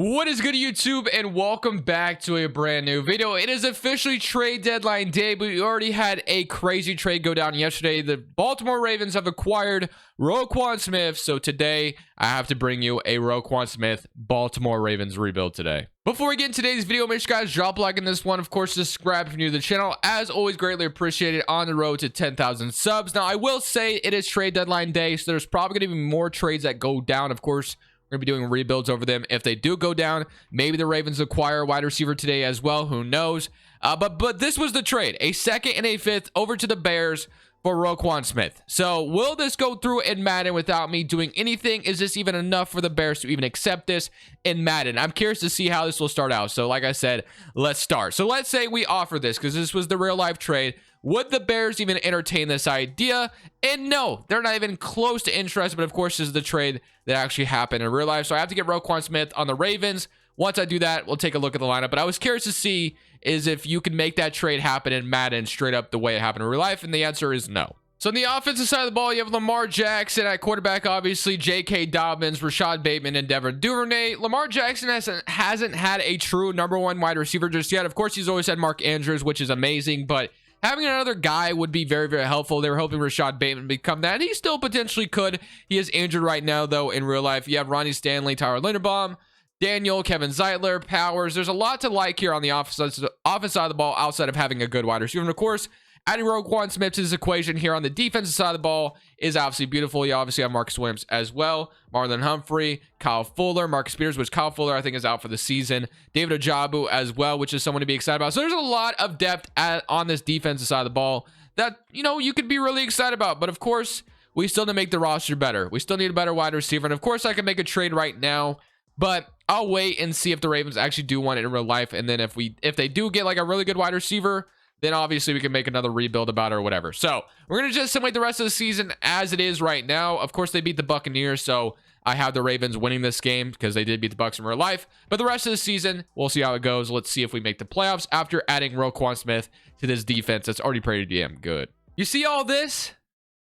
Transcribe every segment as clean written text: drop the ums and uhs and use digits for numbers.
What is good, YouTube, and welcome back to a brand new video. It is officially trade deadline day, but we already had a crazy trade go down yesterday. The Baltimore Ravens have acquired Roquan Smith, so today I have to bring you a Roquan Smith Baltimore Ravens rebuild today. Before we get into today's video, make sure you guys drop a like on this one. Of course, subscribe if you're new to the channel. As always, greatly appreciated on the road to 10,000 subs. Now, I will say it is trade deadline day, so there's probably going to be more trades that go down. Of course, we're going to be doing rebuilds over them. If they do go down, maybe the Ravens acquire a wide receiver today as well. Who knows? But this was the trade. A second and a fifth over to the Bears for Roquan Smith. So will this go through in Madden without me doing anything? Is this even enough for the Bears to even accept this in Madden? I'm curious to see how this will start out. So like I said, let's start. So let's say we offer this because this was the real life trade. Would the Bears even entertain this idea? And no, they're not even close to interested. But of course, this is the trade that actually happened in real life. So I have to get Roquan Smith on the Ravens. Once I do that, we'll take a look at the lineup. But I was curious to see is if you can make that trade happen in Madden straight up the way it happened in real life. And the answer is no. So on the offensive side of the ball, you have Lamar Jackson at quarterback, obviously, J.K. Dobbins, Rashad Bateman, and Devin Duvernay. Lamar Jackson hasn't had a true number one wide receiver just yet. Of course, he's always had Mark Andrews, which is amazing, but having another guy would be very, very helpful. They were hoping Rashad Bateman would become that. And he still potentially could. He is injured right now, though, in real life. You have Ronnie Stanley, Tyler Linderbaum, Daniel, Kevin Zeitler, Powers. There's a lot to like here on the offensive side of the ball outside of having a good wide receiver. And, of course, adding Roquan Smith to this equation here on the defensive side of the ball is obviously beautiful. You obviously have Marcus Williams as well, Marlon Humphrey, Kyle Fuller, Marcus Peters, which Kyle Fuller I think is out for the season, David Ojabo as well, which is someone to be excited about. So there's a lot of depth on this defensive side of the ball that, you know, you could be really excited about. But of course, we still need to make the roster better. We still need a better wide receiver. And of course, I can make a trade right now, but I'll wait and see if the Ravens actually do want it in real life. And then if they do get like a really good wide receiver, then obviously we can make another rebuild about it or whatever. So we're going to just simulate the rest of the season as it is right now. Of course, they beat the Buccaneers, so I have the Ravens winning this game because they did beat the Bucs in real life. But the rest of the season, we'll see how it goes. Let's see if we make the playoffs after adding Roquan Smith to this defense that's already pretty damn good. You see all this?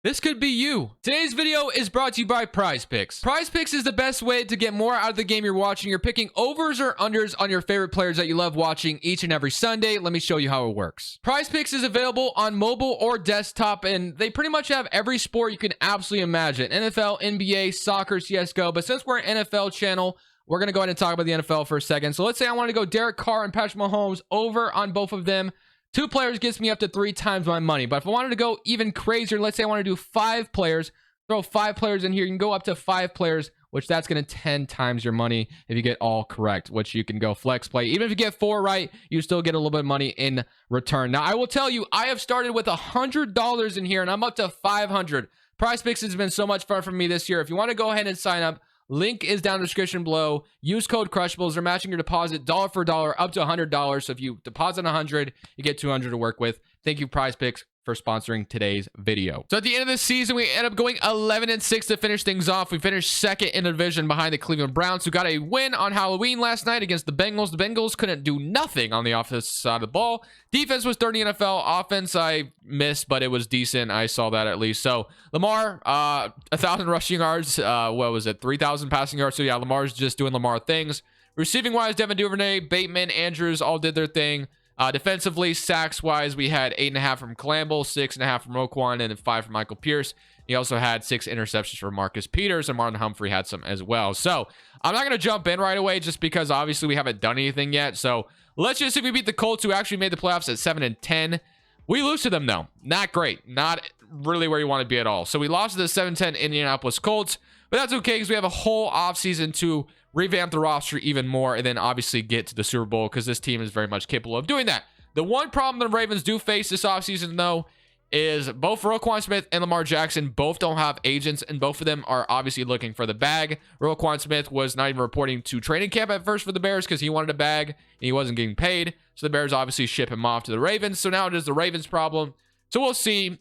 This could be you. Today's video is brought to you by Prize Picks. Prize Picks is the best way to get more out of the game you're watching. You're picking overs or unders on your favorite players that you love watching each and every Sunday. Let me show you how it works. Prize Picks is available on mobile or desktop, and they pretty much have every sport you can absolutely imagine. NFL, NBA, soccer, CSGO. But since we're an NFL channel, we're going to go ahead and talk about the NFL for a second. So let's say I want to go Derek Carr and Patrick Mahomes over on both of them. 2 players gets me up to 3 times my money. But if I wanted to go even crazier, let's say I want to do 5 players, throw 5 players in here. You can go up to 5 players, which that's going to 10 times your money if you get all correct, which you can go flex play. Even if you get 4 right, you still get a little bit of money in return. Now, I will tell you, I have started with $100 in here, and I'm up to $500. Prize Picks has been so much fun for me this year. If you want to go ahead and sign up, link is down in the description below. Use code Crushables. They're matching your deposit dollar for dollar up to $100. So if you deposit $100, you get $200 to work with. Thank you, Prize Picks, for sponsoring today's video. So at the end of the season, we end up going 11-6 to finish things off. We finished second in the division behind the Cleveland Browns, who got a win on Halloween last night against the Bengals. The Bengals couldn't do nothing on the offensive side of the ball. Defense was 30 NFL. Offense, I missed, but it was decent. I saw that at least. So Lamar, 1,000 rushing yards. What was it? 3,000 passing yards. So yeah, Lamar's just doing Lamar things. Receiving wise, Devin Duvernay, Bateman, Andrews all did their thing. Defensively, sacks wise, we had 8.5 from Campbell, 6.5 from Roquan, and then 5 from Michael Pierce. He also had 6 interceptions from Marcus Peters, and Marlon Humphrey had some as well. So I'm not going to jump in right away just because obviously we haven't done anything yet. So let's just say we beat the Colts, who actually made the playoffs at 7-10. We lose to them though. Not great. Not really where you want to be at all. So we lost to the 7-10 Indianapolis Colts, but that's okay because we have a whole offseason to revamp the roster even more and then obviously get to the Super Bowl because this team is very much capable of doing that. The one problem the Ravens do face this offseason, though, is both Roquan Smith and Lamar Jackson both don't have agents, and both of them are obviously looking for the bag. Roquan Smith was not even reporting to training camp at first for the Bears because he wanted a bag and he wasn't getting paid. So the Bears obviously ship him off to the Ravens. So now it is the Ravens' problem. So we'll see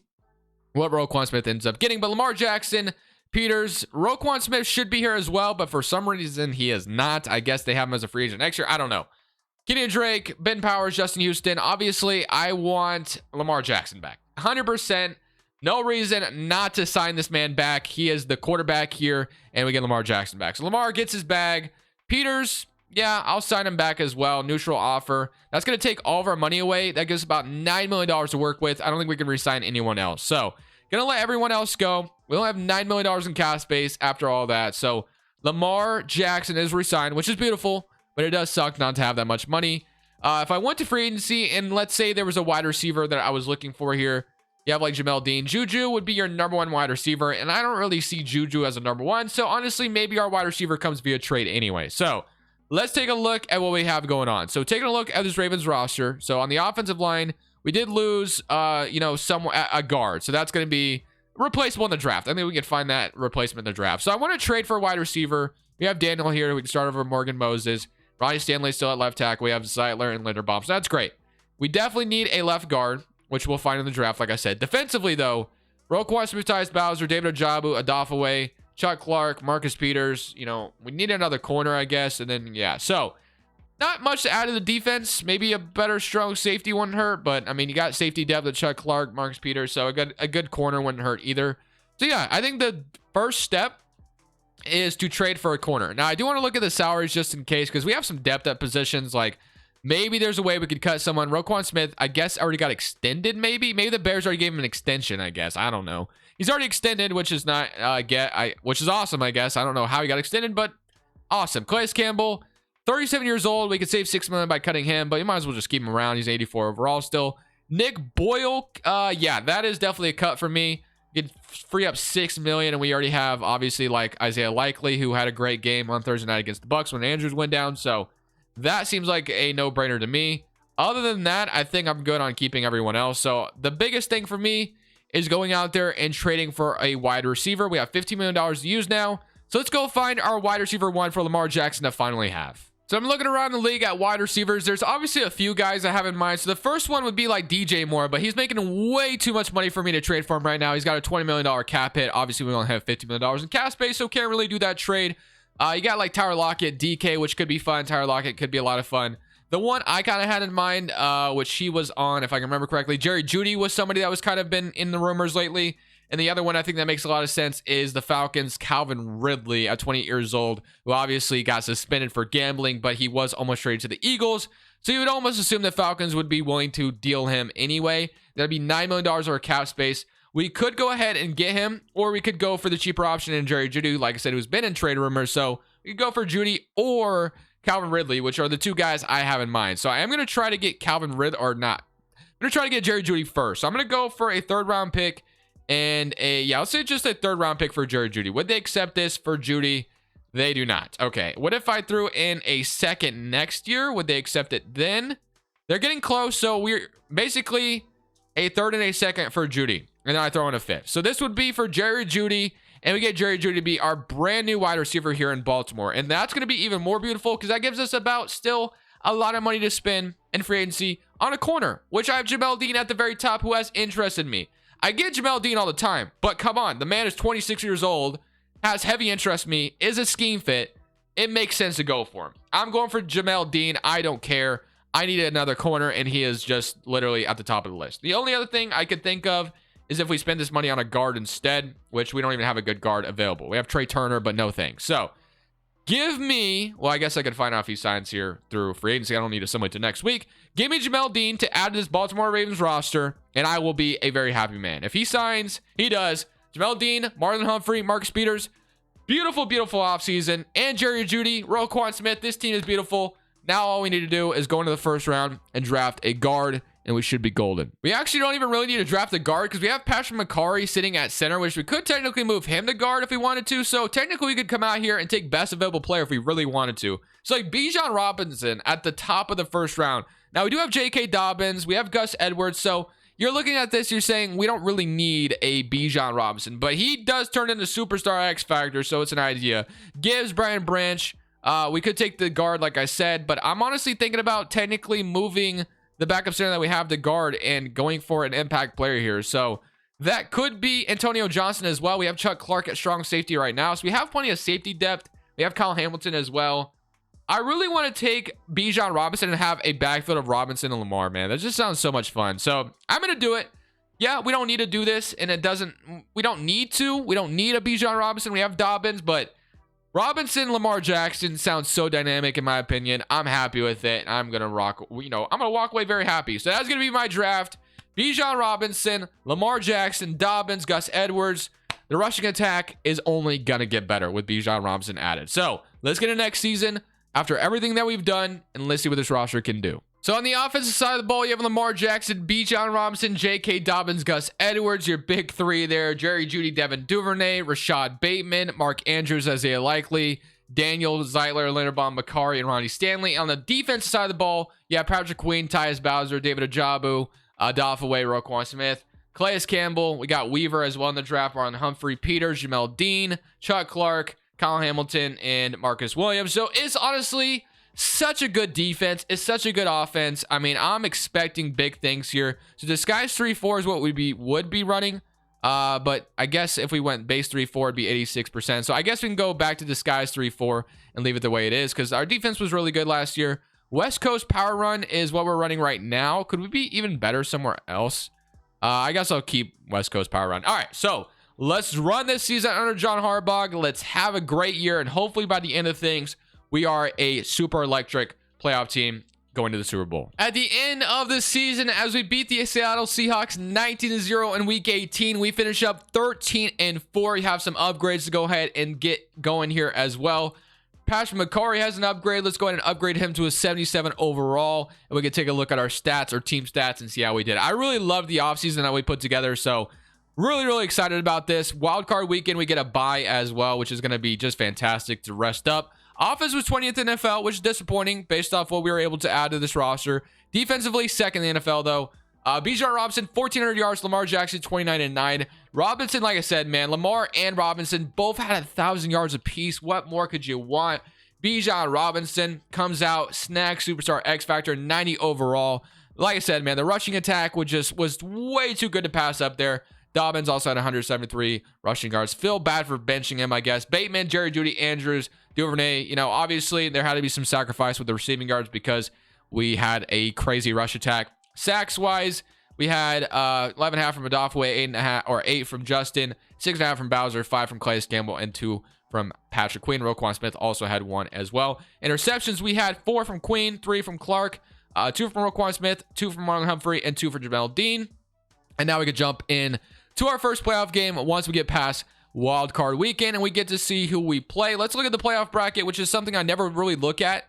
what Roquan Smith ends up getting. But Lamar Jackson, Peters, Roquan Smith should be here as well, but for some reason he is not. I guess they have him as a free agent next year. I don't know. Kenyon Drake, Ben Powers, Justin Houston. Obviously, I want Lamar Jackson back. 100%. No reason not to sign this man back. He is the quarterback here, and we get Lamar Jackson back. So Lamar gets his bag. Peters, yeah, I'll sign him back as well. Neutral offer. That's going to take all of our money away. That gives about $9 million to work with. I don't think we can re-sign anyone else. So, going to let everyone else go. We only have $9 million in cap space after all that. So, Lamar Jackson is re-signed, which is beautiful, but it does suck not to have that much money. If I went to free agency and let's say there was a wide receiver that I was looking for here, you have like Jamel Dean. Juju would be your #1 wide receiver, and I don't really see Juju as a #1. So honestly, maybe our wide receiver comes via trade anyway. So let's take a look at what we have going on. So taking a look at this Ravens roster. So on the offensive line, we did lose, a guard. So that's going to be replaceable in the draft. I think we can find that replacement in the draft. So I want to trade for a wide receiver. We have Daniel here. We can start over Morgan Moses. Ronnie Stanley still at left tackle. We have Zeitler and Linderbaum. So that's great. We definitely need a left guard, which we'll find in the draft, like I said. Defensively, though, Roquan Smith, Tyus Bowser, David Ojabu, Adafaway, Chuck Clark, Marcus Peters. We need another corner, I guess. And then, yeah. So, not much to add to the defense. Maybe a better, strong safety wouldn't hurt. But, I mean, you got safety depth with Chuck Clark, Marcus Peters. So, a good corner wouldn't hurt either. So, yeah, I think the first step is to trade for a corner. Now, I do want to look at the salaries just in case, because we have some depth at positions. Like, maybe there's a way we could cut someone. Roquan Smith, I guess, already got extended, maybe. Maybe the Bears already gave him an extension, I guess. I don't know. He's already extended, which is not, which is awesome, I guess. I don't know how he got extended, but awesome. Calais Campbell, 37 years old. We could save $6 million by cutting him, but you might as well just keep him around. He's 84 overall still. Nick Boyle, yeah, that is definitely a cut for me. You could free up $6 million, and we already have, obviously, like Isaiah Likely, who had a great game on Thursday night against the Bucs when Andrews went down, so that seems like a no-brainer to me. Other than that, I think I'm good on keeping everyone else. So the biggest thing for me is going out there and trading for a wide receiver. We have $15 million to use now. So let's go find our wide receiver 1 for Lamar Jackson to finally have. So I'm looking around the league at wide receivers. There's obviously a few guys I have in mind. So the first one would be like DJ Moore, but he's making way too much money for me to trade for him right now. He's got a $20 million cap hit. Obviously, we only have $50 million in cap space, so can't really do that trade. You got like Tyler Lockett, DK, which could be fun. Tyler Lockett could be a lot of fun. The one I kind of had in mind, which he was on, if I can remember correctly, Jerry Jeudy was somebody that was kind of been in the rumors lately. And the other one I think that makes a lot of sense is the Falcons' Calvin Ridley at 28 years old, who obviously got suspended for gambling, but he was almost traded to the Eagles. So you would almost assume the Falcons would be willing to deal him anyway. That'd be $9 million over cap space. We could go ahead and get him, or we could go for the cheaper option in Jerry Jeudy, like I said, who's been in trade rumors. So we could go for Jeudy or Calvin Ridley, which are the two guys I have in mind. So I am going to try to get Calvin Ridley, or not. I'm going to try to get Jerry Jeudy first. So I'm going to go for a 3rd round pick and let's say just a 3rd round pick for Jerry Jeudy. Would they accept this for Jeudy? They do not. Okay. What if I threw in a 2nd next year? Would they accept it then? They're getting close. So we're basically a 3rd and a 2nd for Jeudy. And then I throw in a 5th. So this would be for Jerry Jeudy. And we get Jerry Jeudy to be our brand new wide receiver here in Baltimore. And that's going to be even more beautiful because that gives us about still a lot of money to spend in free agency on a corner, which I have Jamel Dean at the very top who has interest in me. I get Jamel Dean all the time, but come on. The man is 26 years old, has heavy interest in me, is a scheme fit. It makes sense to go for him. I'm going for Jamel Dean. I don't care. I need another corner, and he is just literally at the top of the list. The only other thing I could think of is if we spend this money on a guard instead, which we don't even have a good guard available. We have Trey Turner, but no thanks. So give me, well, I guess I could find out if he signs here through free agency. I don't need to submit to next week. Give me Jamel Dean to add to this Baltimore Ravens roster, and I will be a very happy man. If he signs, he does. Jamel Dean, Marlon Humphrey, Marcus Peters, beautiful, beautiful offseason, and Jerry Jeudy, Roquan Smith. This team is beautiful. Now all we need to do is go into the 1st round and draft a guard, and we should be golden. We actually don't even really need to draft a guard because we have Patrick McCarry sitting at center, which we could technically move him to guard if we wanted to. So technically we could come out here and take best available player if we really wanted to. So like Bijan Robinson at the top of the 1st round. Now we do have J.K. Dobbins. We have Gus Edwards. So you're looking at this, you're saying we don't really need a Bijan Robinson, but he does turn into superstar X Factor. So it's an idea. Gibbs, Brian Branch. We could take the guard, like I said, but I'm honestly thinking about technically moving the backup center that we have to guard and going for an impact player here. So that could be Antonio Johnson as well. We have Chuck Clark at strong safety right now. So we have plenty of safety depth. We have Kyle Hamilton as well. I really want to take Bijan Robinson and have a backfield of Robinson and Lamar, man. That just sounds so much fun. So I'm going to do it. Yeah, we don't need to do this, and we don't need to. We don't need a Bijan Robinson. We have Dobbins, but Robinson, Lamar Jackson sounds so dynamic in my opinion. I'm happy with it. I'm going to rock, I'm going to walk away very happy. So that's going to be my draft. Bijan Robinson, Lamar Jackson, Dobbins, Gus Edwards. The rushing attack is only going to get better with Bijan Robinson added. So let's get to next season after everything that we've done, and let's see what this roster can do. So on the offensive side of the ball, you have Lamar Jackson, Bijan Robinson, J.K. Dobbins, Gus Edwards, your big three there. Jerry Jeudy, Devin Duvernay, Rashad Bateman, Mark Andrews, Isaiah Likely, Daniel Zeitler, Linderbaum, Makari, and Ronnie Stanley. On the defensive side of the ball, you have Patrick Queen, Tyus Bowser, David Ajabu, Adolfaway, Roquan Smith, Calais Campbell. We got Weaver as well in the draft. We're on Humphrey, Peters, Jamel Dean, Chuck Clark, Kyle Hamilton, and Marcus Williams. So it's honestly such a good defense. It's such a good offense. I mean, I'm expecting big things here. So disguise 3-4 is what we would be running. But I guess if we went base 3-4, it'd be 86%. So I guess we can go back to disguise 3-4 and leave it the way it is because our defense was really good last year. West Coast power run is what we're running right now. Could we be even better somewhere else? I guess I'll keep West Coast power run. All right, so let's run this season under John Harbaugh. Let's have a great year, and hopefully by the end of things, we are a super electric playoff team going to the Super Bowl. At the end of the season, as we beat the Seattle Seahawks 19-0 in Week 18, we finish up 13-4. You have some upgrades to go ahead and get going here as well. Patrick Makari has an upgrade. Let's go ahead and upgrade him to a 77 overall, and we can take a look at our stats, our team stats, and see how we did. I really love the offseason that we put together, so really excited about this. Wildcard weekend, we get a bye as well, which is going to be just fantastic to rest up. Offense was 20th NFL, which is disappointing based off what we were able to add to this roster. Defensively, second in the NFL, though. Bijan Robinson, 1,400 yards. Lamar Jackson, 29-9. Robinson, like I said, man, Lamar and Robinson both had 1,000 yards apiece. What more could you want? Bijan Robinson comes out, snack superstar X Factor, 90 overall. Like I said, man, the rushing attack was way too good to pass up there. Dobbins also had 173 rushing yards. Feel bad for benching him, I guess. Bateman, Jerry Jeudy, Andrews, Duvernay. Obviously there had to be some sacrifice with the receiving yards because we had a crazy rush attack. Sacks wise, we had 11.5 from Adolfaway, 8.5 or 8 from Justin, 6.5 from Bowser, 5 from Calais Campbell, and 2 from Patrick Queen. Roquan Smith also had 1 as well. Interceptions, we had 4 from Queen, 3 from Clark, 2 from Roquan Smith, 2 from Marlon Humphrey, and 2 for Jamel Dean. And now we could jump in to our first playoff game once we get past wild card weekend and we get to see who we play. Let's look at the playoff bracket, which is something I never really look at.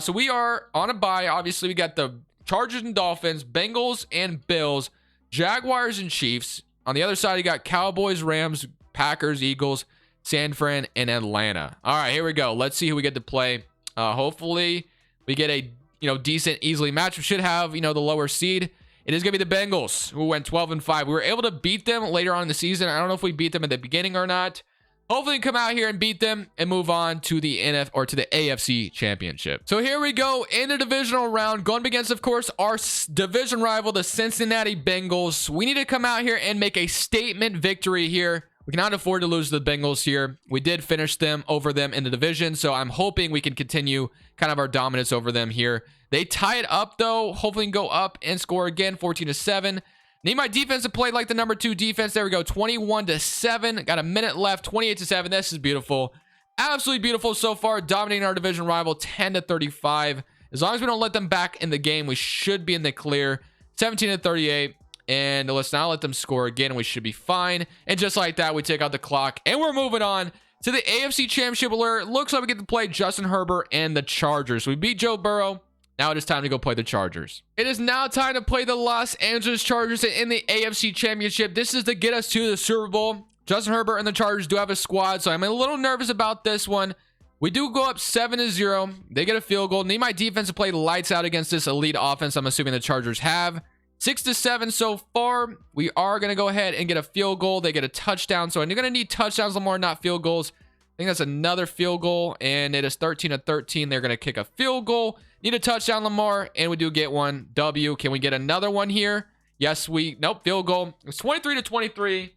So we are on a bye. Obviously, we got the Chargers and Dolphins, Bengals and Bills, Jaguars and Chiefs. On the other side, you got Cowboys, Rams, Packers, Eagles, San Fran, and Atlanta. All right, here we go. Let's see who we get to play. Hopefully, we get a decent, easily match. We should have the lower seed. It is going to be the Bengals, who went 12-5. We were able to beat them later on in the season. I don't know if we beat them at the beginning or not. Hopefully, we come out here and beat them and move on to the AFC Championship. So here we go in the divisional round, going up against, of course, our division rival, the Cincinnati Bengals. We need to come out here and make a statement victory here. We cannot afford to lose to the Bengals here. We did finish them over them in the division, so I'm hoping we can continue kind of our dominance over them here. They tie it up, though. Hopefully, we can go up and score again, 14-7. Need my defense to play like the number 2 defense. There we go, 21-7. Got a minute left, 28-7. This is beautiful. Absolutely beautiful so far. Dominating our division rival, 10-35. As long as we don't let them back in the game, we should be in the clear. 17-38. And let's not let them score again. We should be fine. And just like that, we take out the clock. And we're moving on to the AFC Championship alert. Looks like we get to play Justin Herbert and the Chargers. So we beat Joe Burrow. Now it is time to go play the Chargers. It is now time to play the Los Angeles Chargers in the AFC Championship. This is to get us to the Super Bowl. Justin Herbert and the Chargers do have a squad, so I'm a little nervous about this one. We do go up 7-0. They get a field goal. Need my defense to play lights out against this elite offense I'm assuming the Chargers have. 6-7 so far. We are going to go ahead and get a field goal. They get a touchdown, so I'm going to need touchdowns, Lamar, not field goals. I think that's another field goal, and it is 13-13. They're going to kick a field goal. Need a touchdown, Lamar, and we do get one. W. Can we get another one here? Yes, nope, field goal. It's 23-23.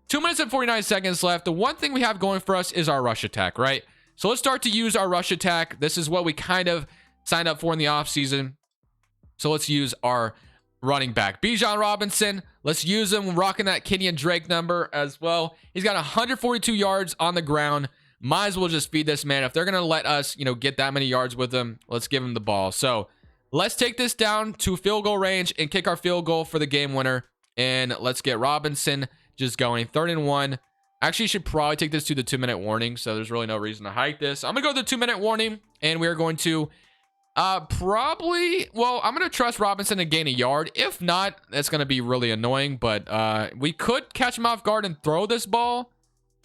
2 minutes and 49 seconds left. The one thing we have going for us is our rush attack, right? So let's start to use our rush attack. This is what we kind of signed up for in the offseason. So let's use our running back, Bijan Robinson. Let's use him rocking that Kenyon Drake number as well. He's got 142 yards on the ground. Might as well just feed this man. If they're going to let us, you know, get that many yards with him, let's give him the ball. So let's take this down to field goal range and kick our field goal for the game winner. And let's get Robinson just going. 3rd and 1. Actually, should probably take this to the 2-minute warning. So there's really no reason to hike this. I'm going to go to the 2-minute warning. And we're going to I'm going to trust Robinson to gain a yard. If not, that's going to be really annoying. But we could catch him off guard and throw this ball.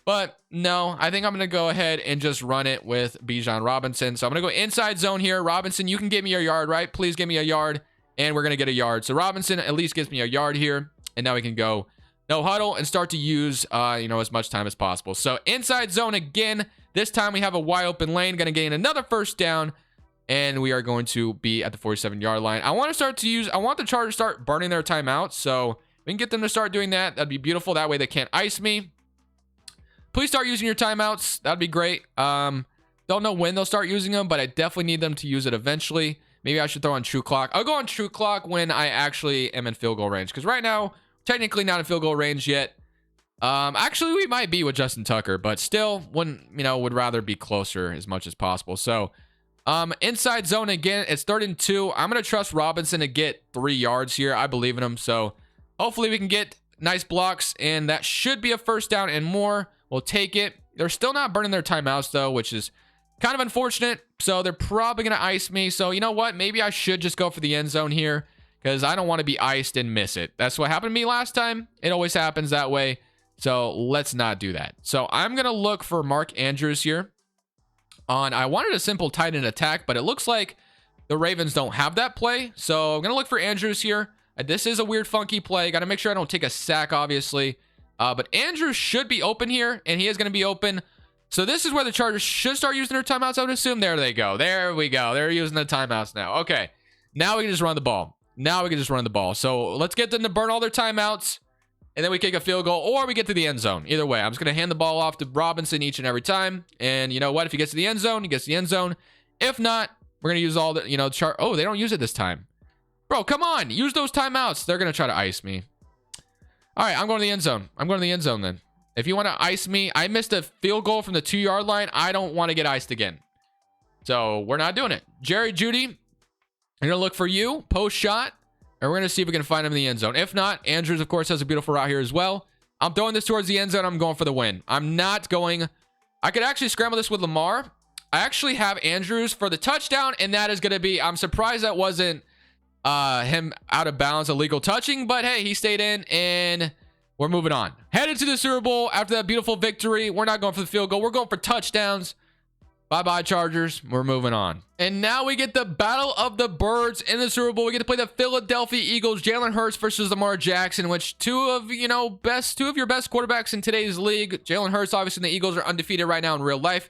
But no, I think I'm going to go ahead and just run it with Bijan Robinson. So I'm going to go inside zone here. Robinson, you can give me your yard, right? Please give me a yard. And we're going to get a yard. So Robinson at least gives me a yard here. And now we can go no huddle and start to use, as much time as possible. So inside zone again. This time we have a wide open lane. Going to gain another first down. And we are going to be at the 47-yard line. I want the Chargers to start burning their timeouts. So we can get them to start doing that. That'd be beautiful. That way they can't ice me. Please start using your timeouts. That'd be great. Don't know when they'll start using them, but I definitely need them to use it eventually. Maybe I should throw on true clock. I'll go on true clock when I actually am in field goal range. Because right now, technically not in field goal range yet. Actually, we might be with Justin Tucker, but still, would rather be closer as much as possible. So, inside zone again. It's 3rd and 2. I'm going to trust Robinson to get 3 yards here. I believe in him. So, hopefully we can get nice blocks, and that should be a first down and more. We'll take it. They're still not burning their timeouts, though, which is kind of unfortunate. So they're probably going to ice me. So you know what? Maybe I should just go for the end zone here because I don't want to be iced and miss it. That's what happened to me last time. It always happens that way. So let's not do that. So I'm going to look for Mark Andrews here. I wanted a simple tight end attack, but it looks like the Ravens don't have that play. So I'm going to look for Andrews here. This is a weird, funky play. Got to make sure I don't take a sack, obviously. But Andrews should be open here, and he is going to be open. So this is where the Chargers should start using their timeouts, I would assume. There they go. There we go. They're using the timeouts now. Okay. Now we can just run the ball. So let's get them to burn all their timeouts, and then we kick a field goal, or we get to the end zone. Either way, I'm just going to hand the ball off to Robinson each and every time. And you know what? If he gets to the end zone, he gets to the end zone. If not, we're going to use all the, oh, they don't use it this time. Bro, come on. Use those timeouts. They're going to try to ice me. All right, I'm going to the end zone. I'm going to the end zone then. If you want to ice me, I missed a field goal from the 2-yard line. I don't want to get iced again. So we're not doing it. Jerry Jeudy, I'm going to look for you. Post shot. And we're going to see if we can find him in the end zone. If not, Andrews, of course, has a beautiful route here as well. I'm throwing this towards the end zone. I'm going for the win. I'm not going. I could actually scramble this with Lamar. I actually have Andrews for the touchdown. And that is going to be, I'm surprised that wasn't him out of bounds, illegal touching, but hey, he stayed in, and we're moving on. Headed to the Super Bowl after that beautiful victory. We're not going for the field goal. We're going for touchdowns. Bye-bye, Chargers. We're moving on. And now we get the Battle of the Birds in the Super Bowl. We get to play the Philadelphia Eagles, Jalen Hurts versus Lamar Jackson, which two of your best quarterbacks in today's league. Jalen Hurts, obviously, and the Eagles are undefeated right now in real life.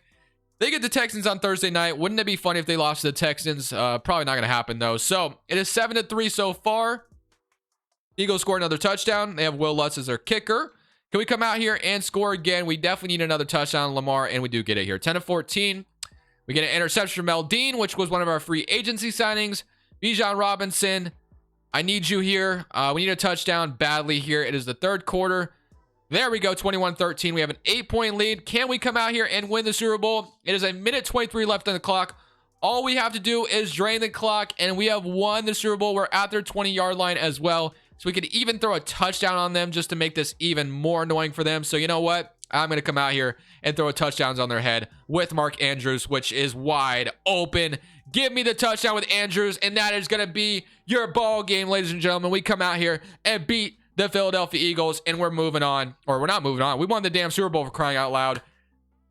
They get the Texans on Thursday night. Wouldn't it be funny if they lost to the Texans? Probably not going to happen, though. So it is 7-3 so far. Eagles score another touchdown. They have Will Lutz as their kicker. Can we come out here and score again? We definitely need another touchdown, Lamar, and we do get it here. 10-14. We get an interception from Mel Dean, which was one of our free agency signings. Bijan Robinson, I need you here. We need a touchdown badly here. It is the 3rd quarter. There we go, 21-13. We have an 8-point lead. Can we come out here and win the Super Bowl? It is a minute 23 left on the clock. All we have to do is drain the clock, and we have won the Super Bowl. We're at their 20-yard line as well. So we could even throw a touchdown on them just to make this even more annoying for them. So you know what? I'm going to come out here and throw a touchdowns on their head with Mark Andrews, which is wide open. Give me the touchdown with Andrews, and that is going to be your ball game, ladies and gentlemen. We come out here and beat the Philadelphia Eagles, and we're moving on. Or we're not moving on. We won the damn Super Bowl, for crying out loud.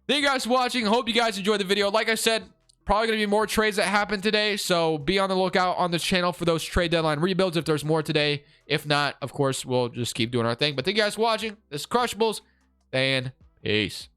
Thank you guys for watching. Hope you guys enjoyed the video. Like I said, probably going to be more trades that happen today, so be on the lookout on the channel for those trade deadline rebuilds if there's more today. If not, of course, we'll just keep doing our thing. But thank you guys for watching. This is Crushables, and peace.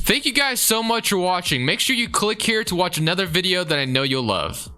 Thank you guys so much for watching. Make sure you click here to watch another video that I know you'll love.